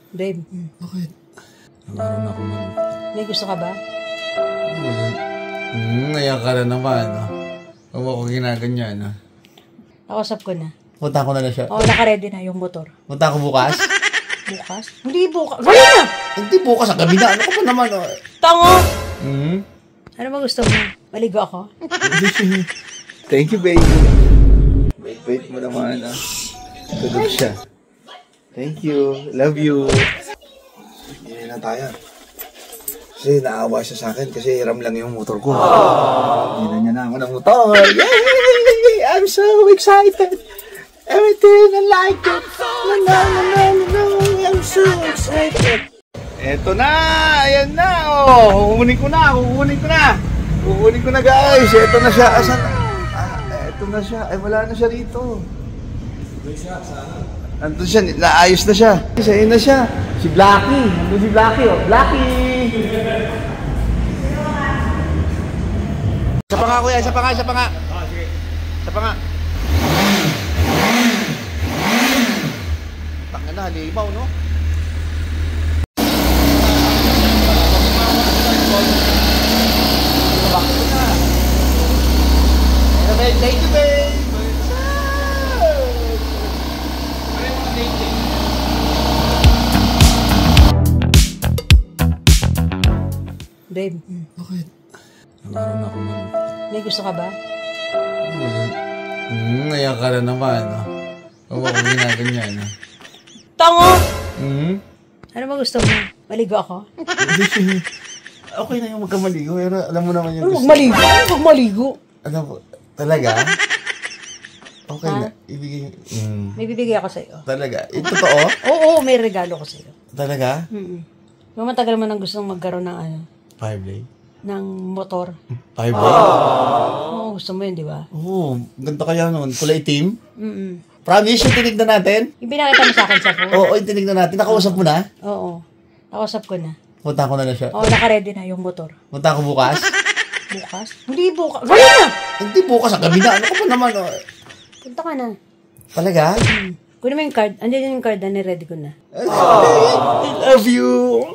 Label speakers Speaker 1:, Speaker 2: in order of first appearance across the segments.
Speaker 1: Babe.
Speaker 2: Bakit? Nakaroon ako man.
Speaker 1: May gusto ka ba?
Speaker 2: Ngayon ka na naman. Huwag mo ako ginaganyan.
Speaker 1: Nakausap ko na.
Speaker 2: Punta ko na lang siya.
Speaker 1: Oo, naka-ready na yung motor.
Speaker 2: Punta ko bukas?
Speaker 1: Bukas? Hindi bukas. Gawin na!
Speaker 2: Hindi bukas. Ang gabi na. Ano ka pa naman?
Speaker 1: Tango! Ano ba gusto mo? Maligo ako?
Speaker 2: Thank you, baby. Wait mo naman. Tulog siya. Thank you. Love you. Hindi na tayo. Kasi naawa siya sa akin kasi hiram lang yung motor ko. Hindi niya na ako ng motor. Yay! I'm so excited. Everything I like it. I'm so excited. Eto na! Ayan na! Kukunin ko na! Kukunin ko na guys! Eto na siya! Asan? Eto na siya! Ay wala na siya rito. Nandun siya, naayos na siya. Sa'yo na siya. Si Blacky. Nandun si Blacky, oh. Blacky! Isa pa nga, kuya. Isa pa nga. Sige. Isa pa nga. Tanga na, halimaw, no? Bakit na? Thank you, babe!
Speaker 1: Babe.
Speaker 2: Bakit? Nakaroon ako man.
Speaker 1: May gusto ka ba?
Speaker 2: Ngayon ka na naman. Huwag mo ako ginaganyan.
Speaker 1: Tango! Ano ba gusto mo? Maligo ako?
Speaker 2: Okay na yung magkamaligo. Pero alam mo naman yung
Speaker 1: Ano magmaligo? Ano magmaligo?
Speaker 2: Ano po? Talaga? Okay na. Ibigay.
Speaker 1: May bibigay ako sa'yo.
Speaker 2: Talaga? Ito totoo?
Speaker 1: Oo, may regalo ko sa'yo.
Speaker 2: Talaga?
Speaker 1: Matagal mo nang gustong magkaroon ng ano?
Speaker 2: Fireblade?
Speaker 1: Ng motor.
Speaker 2: Fireblade?
Speaker 1: Oo, gusto mo yun, di ba?
Speaker 2: Oo. Ganda kaya nun. Kulay itim? Promise yung tinignan natin?
Speaker 1: Yung pinakita mo sa akin sa phone?
Speaker 2: Oo, yung tinignan natin. Nakausap mo na?
Speaker 1: Oo. Nakausap ko na.
Speaker 2: Punta ko na lang siya.
Speaker 1: Oo, naka-ready na yung motor.
Speaker 2: Punta ko bukas?
Speaker 1: Bukas? Hindi bukas. Gawin na!
Speaker 2: Hindi bukas. Ang gabi na. Ano ka pa naman?
Speaker 1: Punta ka na.
Speaker 2: Talaga?
Speaker 1: Kunin mo yung card. Andiyan yung card na ready ko na.
Speaker 2: I love you.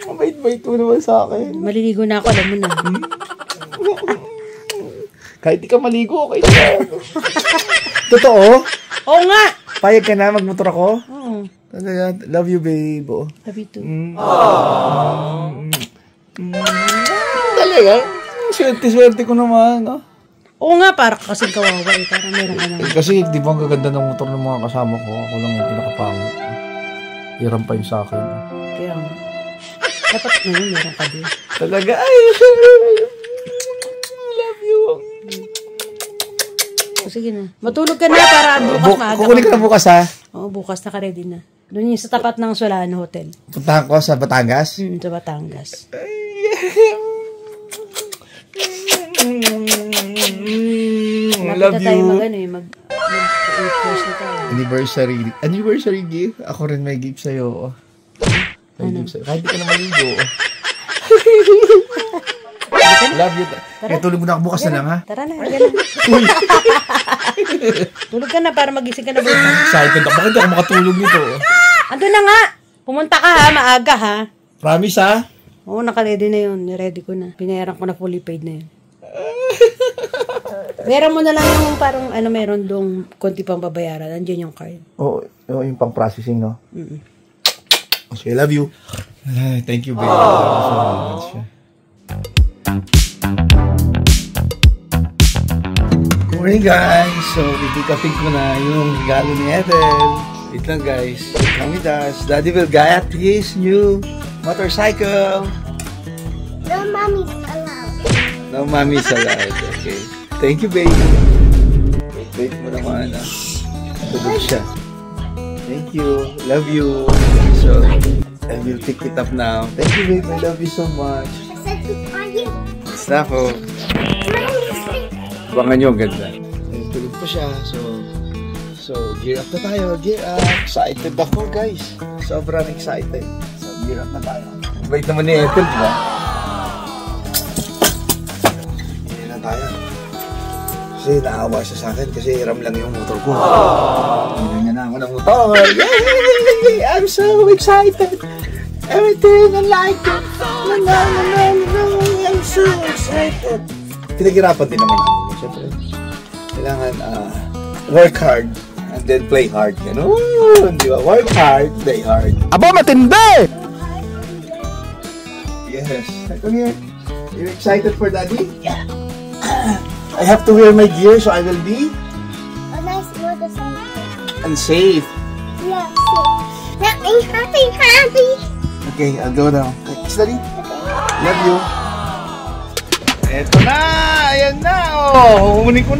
Speaker 2: Bait-bait mo naman sa akin.
Speaker 1: Maliligo na ako, alam mo na.
Speaker 2: Kahit di ka maligo, okay na. Totoo?
Speaker 1: Oo nga!
Speaker 2: Payag ka na, magmotor ako?
Speaker 1: Oo.
Speaker 2: Talaga, love you, babe.
Speaker 1: Love you too.
Speaker 2: Talaga? Swerte-swerte ko naman.
Speaker 1: Oo nga, para kasing kawawa eh. Parang meron ka naman.
Speaker 2: Kasi di ba ang gaganda ng motor ng mga kasama ko? Ako lang yung pinakapangit. Hiram pa yun sa akin.
Speaker 1: Kaya nga. Dapat ngayon meron ka din.
Speaker 2: Talaga? Ay, love you.
Speaker 1: O sige na. Matulog ka na para bukas maaga.
Speaker 2: Kukunin ka na bukas, ha?
Speaker 1: Oo, bukas naka-ready na. Doon yung sa tapat ng Solano Hotel.
Speaker 2: Puntahan ko sa Batangas?
Speaker 1: Sa Batangas.
Speaker 2: Love
Speaker 1: na tayo
Speaker 2: you.
Speaker 1: mag-8 years na tayo.
Speaker 2: Anniversary gift? Ako rin may gift sa'yo. May gift sa'yo. Kahit di ka na maligo. Love you. Kaya tulog mo na ako bukas na lang, ha?
Speaker 1: Tara na, tulog ka na para magising ka na bukas.
Speaker 2: Excited ako. Bakit ako makatulog nito?
Speaker 1: Ando na nga. Pumunta ka ha, maaga ha.
Speaker 2: Promise, ha?
Speaker 1: Oo, naka-ready na yun. Ready ko na. Pinayaran ko na fully paid na yun. Meron mo na lang yung parang meron dong konti pang babayaran. Andiyan yung card.
Speaker 2: Oo, yung pang-processing, no? Okay, love you. Thank you, baby. Love you so much. Good morning, guys. So, pipick-upin ko na yung regalo ni Ethel. Wait lang, guys. Come with us. Daddy will get his new motorcycle.
Speaker 3: No mommy's allowed.
Speaker 2: No mommy's allowed. Okay. Thank you, baby. Wait mo naman, tulog siya. Thank you. Love you. So, I will pick it up now. Thank you, babe. I love you so much.
Speaker 3: I said goodbye you.
Speaker 2: Basta po. Abangan nyo, ang ganda. Tulog pa siya. So, gear up na tayo. Gear up. Excited ako, guys. Sobrang excited. So, gear up na tayo. Wait naman ni Ethel, diba? Gear na tayo. Kasi naawa siya sa akin kasi hiram lang yung motor ko. Ganyan na ako ng motor. Yay! I'm so excited. Everything I like it. I'm so excited. Pinaghirapan din naman namin. Siyempre, kailangan work hard and then play hard. Ganun, di ba? Work hard, play hard.
Speaker 4: Aba, matindi!
Speaker 2: Yes. Come here. You're excited for daddy? Yeah. I have to wear my gear so I will be
Speaker 3: A nice motorcycle.
Speaker 2: unsafe.
Speaker 3: Yeah, safe. Let me happy.
Speaker 2: Okay, I'll go now. Kiss daddy. Love you. Eto na! Ayan na! Oh, kukunin ko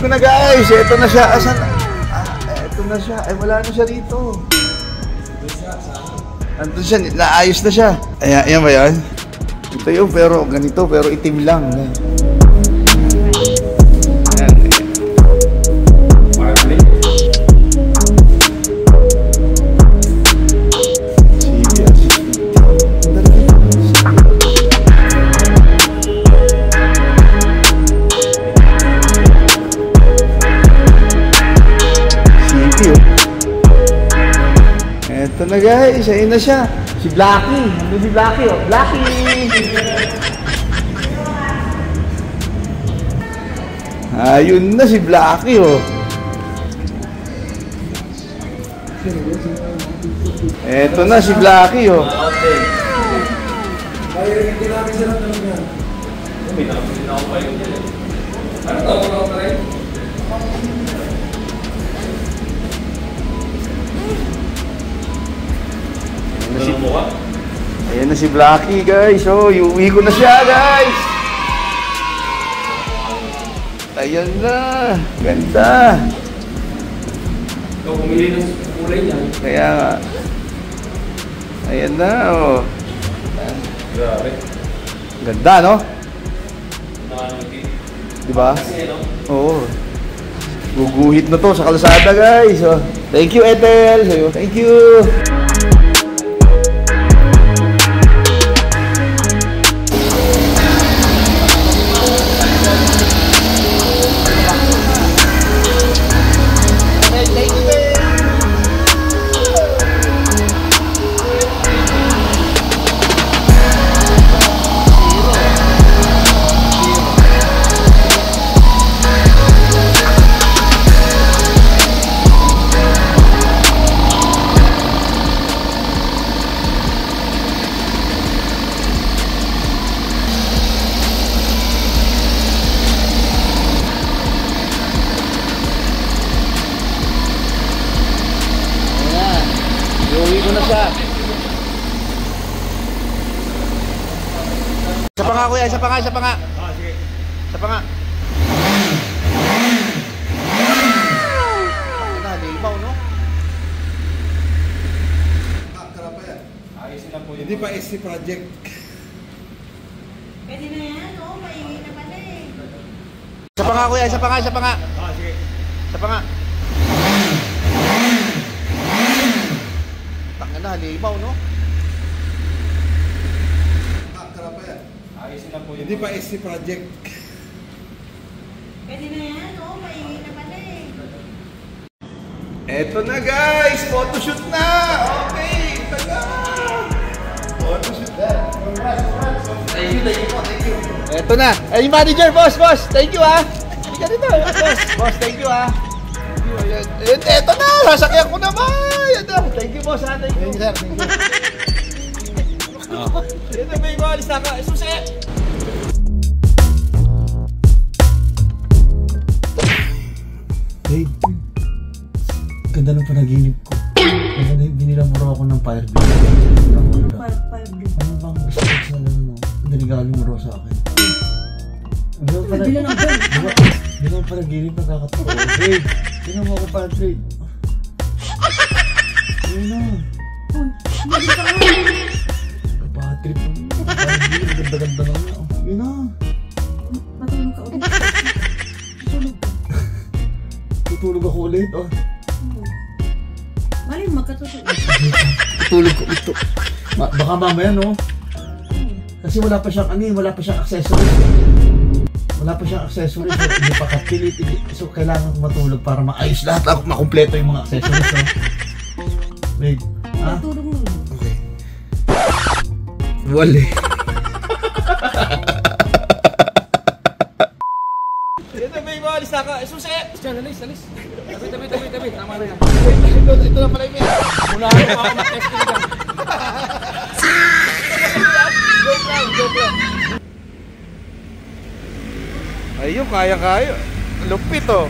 Speaker 2: na guys! Eto na siya. Asan? Eto na siya. Ay, wala na siya rito. Andun siya. Naayos na siya. Ayan ba yan? Ito yun, pero ganito, pero itim lang. Ayan. Ito na guys, ayun na siya. Si Blacky. Nandun si Blacky, oh. Blacky! Ayun na si Blacky, oh. Ito na si Blacky, oh. Ayan na si Blacky guys. Oh, iuwi ko na siya guys. Ayan na. Ganda.
Speaker 5: Ikaw pumili ng kulay niya.
Speaker 2: Kaya nga. Ayan na oh.
Speaker 5: Grabe.
Speaker 2: Ganda no? Diba?
Speaker 5: Kasi no?
Speaker 2: Oo. Guguhit na to sa kalsada guys. Oh. Thank you Ethel. Thank you. Iuwi ko na siya. Isa pa nga kuya, isa pa nga. Sige. Isa pa nga. Nalimaw no? Karapa yan.
Speaker 5: Ayusin lang po yun.
Speaker 2: Hindi pa SC project.
Speaker 1: Pwede na yan, oo. Maingay na pala eh.
Speaker 2: Isa pa nga kuya, isa pa nga.
Speaker 5: Sige.
Speaker 2: Isa pa nga. Halimaw, no? Karapa yan.
Speaker 5: Ayusin lang po yun.
Speaker 2: Hindi pa SC project.
Speaker 1: Pwede na yan, oo. Maingay na pala eh.
Speaker 2: Eto na guys! Photoshoot na! Okay! Ito na! Photoshoot na! Thank you. Eto na! Ay, yung manager, boss! Thank you, ha! Hindi ka dito, boss, thank you, ha! Eto na! Sasakyan ko naman! Thank you, boss, ha! Thank you, sir. Thank you. Ito ba yung alis na ka? Susi! Hey, ganda ng panaginip ko. Binilamuro ako ng fire blade. Ano bang gusto ko sa ano? Nanigaling mo raw sa akin. Hindi ko panaginip nakakatawa. Hey, tingnan mo ako fire blade. Ayun na. Patrip mo. Ganda-ganda lang na. Ayun na.
Speaker 1: Matulog ka ulit.
Speaker 2: Tutulog ako ulit. Oh.
Speaker 1: Mali, magkatutulog.
Speaker 2: Tutulog ko ito. Baka mamaya no? Kasi wala pa siyang accessories. Wala pa siyang accessories. So, hindi pa kapilit. So, kailangan ko matulog para maayos lahat. Makumpleto yung mga accessories. So. Wait. Ha?
Speaker 1: Tulog mo.
Speaker 2: Okay. Wala.
Speaker 5: Ito, may maalis na ka. Susi! Diyan, alis. Tabi. Tama na yan.
Speaker 2: Ito na pala yung yan.
Speaker 5: Unahin mo ako mag-testing dyan.
Speaker 2: Joke lang. Ayun, kaya. Lupit oh.